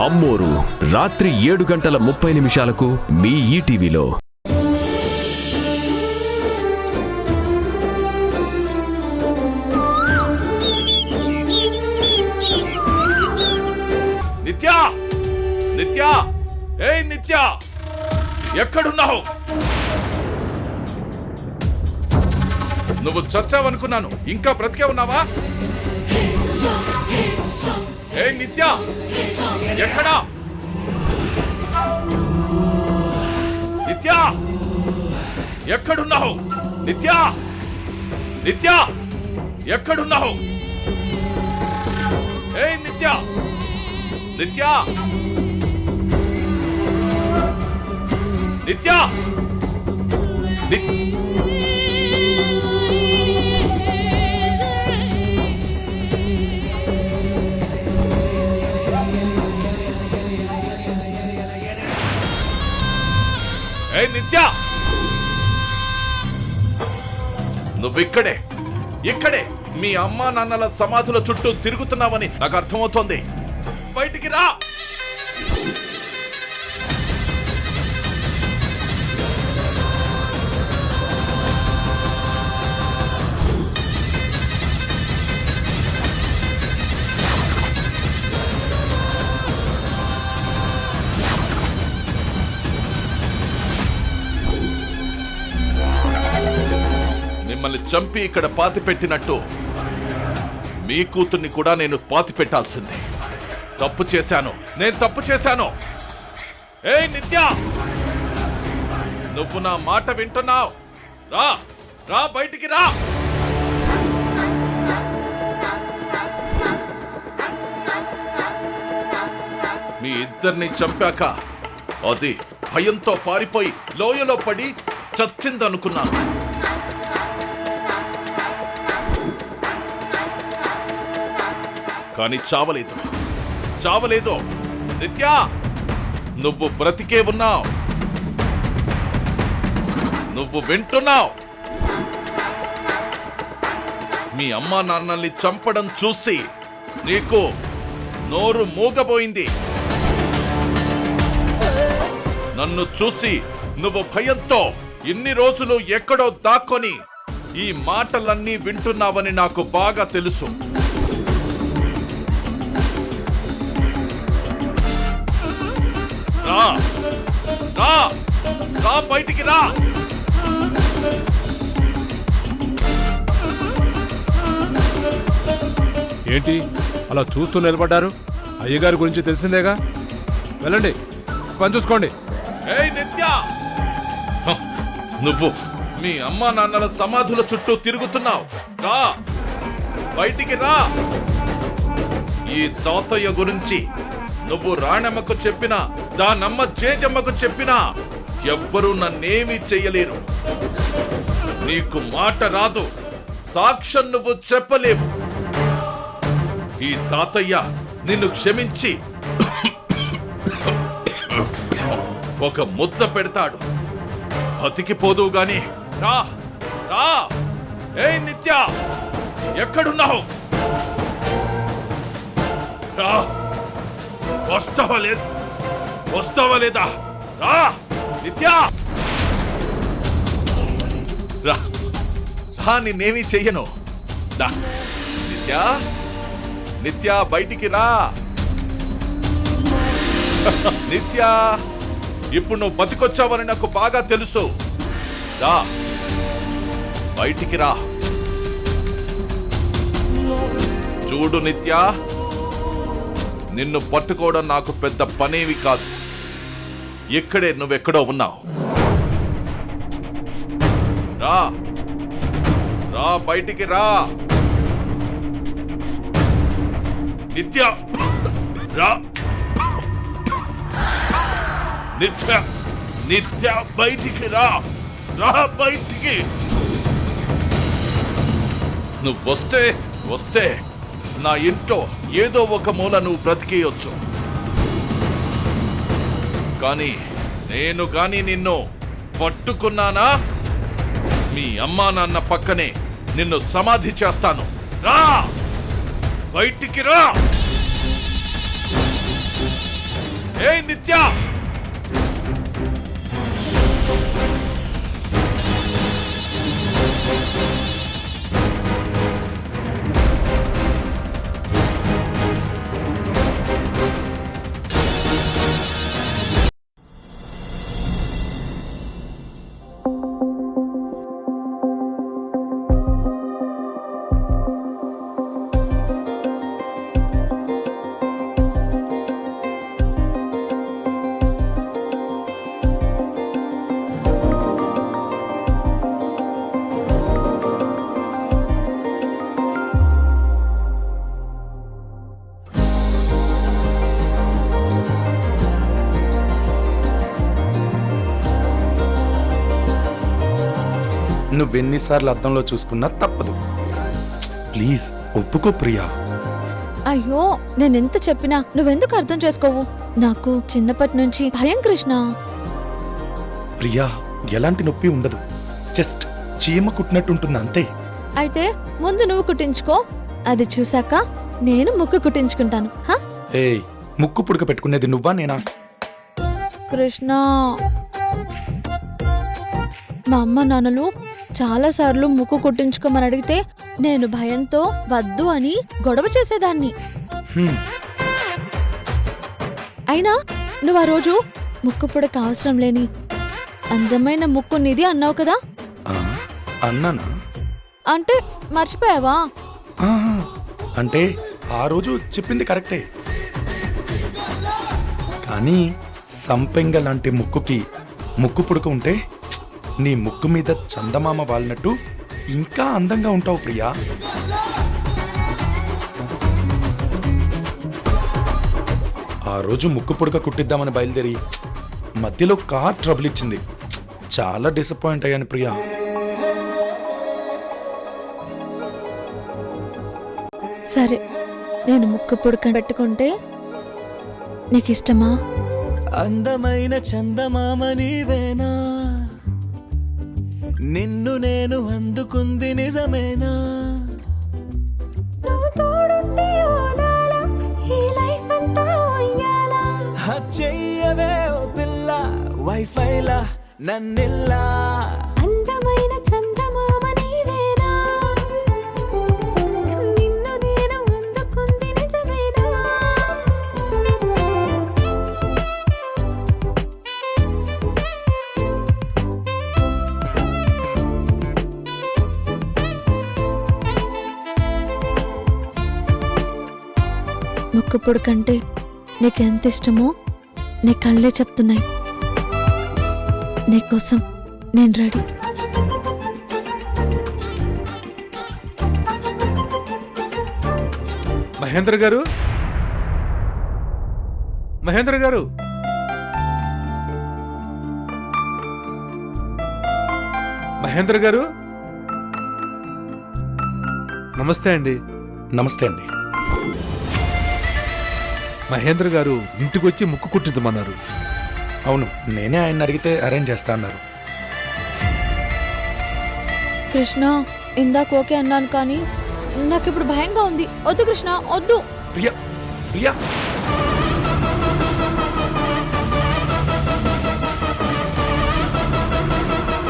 అమ్మోరు రాత్రి 7:30 మీ ఈటీవీలో. నిత్యా, నిత్యా, ఏయ్ నిత్యా, ఎక్కడున్నావు? నువ్వు చచ్చావనుకున్నాను, ఇంకా బ్రతికే ఉన్నావా? ఏయ్ నిత్యా, ఎక్కడా? నిత్యా, ఎక్కడున్నావు? నిత్యా, నిత్యా, ఎక్కడున్నావు? ఏయ్ నిత్యా, నిత్యా, నిత్యా, నిత్యా, నువ్విక్కడే, ఇక్కడే మీ అమ్మా నాన్నల సమాధుల చుట్టూ తిరుగుతున్నావని నాకు అర్థమవుతోంది. బయటికి రా. మిమ్మల్ని చంపి ఇక్కడ పాతి పెట్టినట్టు మీ కూతుర్ని కూడా నేను పాతి పెట్టాల్సిందే. తప్పు చేశాను, నేను తప్పు చేశాను. ఏయ్ నిత్యా, నువ్వు నా మాట వింటున్నావు? రా, రా, బయటికి రా. మీ ఇద్దరిని చంపాక అది భయంతో పారిపోయి లోయలో పడి చచ్చిందనుకున్నాను. కానీ చావలేదు, చావలేదు. నిత్యా, నువ్వు బ్రతికే ఉన్నావు, నువ్వు వింటున్నావు. మీ అమ్మా నాన్నల్ని చంపడం చూసి నీకు నోరు మూగబోయింది. నన్ను చూసి నువ్వు భయంతో ఇన్ని రోజులు ఎక్కడో దాక్కొని ఈ మాటలన్నీ వింటున్నావని నాకు బాగా తెలుసు. రా, రా, రా, బయటికి రా. ఏంటి అలా చూస్తూ నిలబడ్డారు? అయ్యగారి గురించి తెలిసిందేగా, వెళ్ళండి, పని చూసుకోండి. ఏయ్ నిత్యా, నువ్వు మీ అమ్మా నాన్నల సమాధుల చుట్టూ తిరుగుతున్నావు. రా, బయటికి రా. ఈ తాతయ్య గురించి నువ్వు రాణమ్మకు చెప్పినా, దానమ్మ జేజమ్మకు చెప్పినా ఎవ్వరూ నన్నేమీ చెయ్యలేరు. నీకు మాట రాదు, సాక్ష్యం నువ్వు చెప్పలేవు. ఈ తాతయ్య నిన్ను క్షమించి ఒక ముద్ద పెడతాడు, బతికిపోదువు గాని. రా, రా. ఏయ్ నిత్యా, ఎక్కడున్నావు? రా, వస్తావా లేదా? వస్తావా లేదా? రా నిత్యా, రా, రా, నిన్నేమీ చెయ్యను. నిత్యా, నిత్యా, బయటికి రా. నిత్యా, ఇప్పుడు నువ్వు బతికొచ్చావని నాకు బాగా తెలుసు. రా, బయటికి రా. చూడు నిత్యా, నిన్ను పట్టుకోవడం నాకు పెద్ద పనేవి కాదు. ఇక్కడే నువ్వెక్కడో ఉన్నావు. రా, రా, బయటికి రా. నిత్య, రా. నిత్య, నిత్య, బయటికి రా. రా, బయటికి. నువ్వు వస్తే నా ఇంట్లో ఏదో ఒక మూల నువ్వు బ్రతికేయొచ్చు. కానీ నేను నిన్ను పట్టుకున్నానా, మీ అమ్మా నాన్న పక్కనే నిన్ను సమాధి చేస్తాను. రా, బయటికి రా. ఏయ్ నిత్య, నువ్వెన్నిసార్లు అద్దంలో చూసుకున్నా తప్పదు. ప్లీజ్ ఒప్పుకో ప్రియా. అయ్యో నేనెంత చెప్పినా నువ్వెందుకు అర్థం చేసుకోవు? నాకు చిన్నప్పటి నుంచి భయం కృష్ణ. ప్రియా, ఎలాంటి నొప్పి ఉండదు, జస్ట్ చీమ కుట్టినట్టుంటుంది అంతే. అయితే ముందు నువ్వు కుట్టించుకో, అది చూసాక నేను ముక్కు కుట్టించుకుంటాను. హా? ఏయ్, ముక్కు పుడక పెట్టుకునేది నువ్వా నేనా? కృష్ణ, మా అమ్మ నాన్నలు చాలా సార్లు ముక్కు కుట్టించుకోమని అడిగితే నేను భయంతో వద్దు అని గొడవ చేసేదాన్ని. హ్మ్, అయినా నువ్వు ఆ రోజు ముక్కు పుడక అవసరం లేని అందమైన ముక్కు నీది అన్నావు కదా. ఆ, అన్నానా? అంటే మర్చిపోయావా? ఆహా, అంటే ఆ రోజు చెప్పింది కరెక్టే, కానీ సంపెంగ లాంటి ముక్కుకి ముక్కు పుడక ఉంటే నీ ముక్కు మీద చందమామ వాలినట్టు ఇంకా అందంగా ఉంటావు ప్రియా. ఆ రోజు ముక్కు పుడక కుట్టిద్దామని బయలుదేరి మధ్యలో కార్ ట్రబుల్ ఇచ్చింది. చాలా డిసప్పాయింట్ అయ్యాను ప్రియా. సరే, నేను ముక్కు పుడక పెట్టుకుంటే నీకు ఇష్టమా? అందమైన చందమామ నీవేనా, నిన్ను నేను అందుకుంది నిజమేనా, చెయ్యవే ఓ పిల్ల వైఫైలా నన్నిల్లా. అందమైన చందమామ నీవేనా, నిన్ను నేను అందుకుంది నిజమేనా. ముక్కు పుడకంటే నీకెంత ఇష్టమో నీ కళ్ళే చెప్తున్నాయి. నీకోసం నేను రెడీ. మహేంద్ర గారు, మహేంద్ర గారు, మహేంద్ర గారు, నమస్తే అండి. నమస్తే అండి. మహేంద్ర గారు ఇంటికి వచ్చి ముక్కు కుట్టించమన్నారు. అవును, నేనే ఆయన అడిగితే అరేంజ్ చేస్తా అన్నారు. కృష్ణ, ఇందాక ఓకే అన్నాను కానీ నాకు ఇప్పుడు భయంగా ఉంది. వద్దు కృష్ణ, వద్దు. ప్రియా, ప్రియా,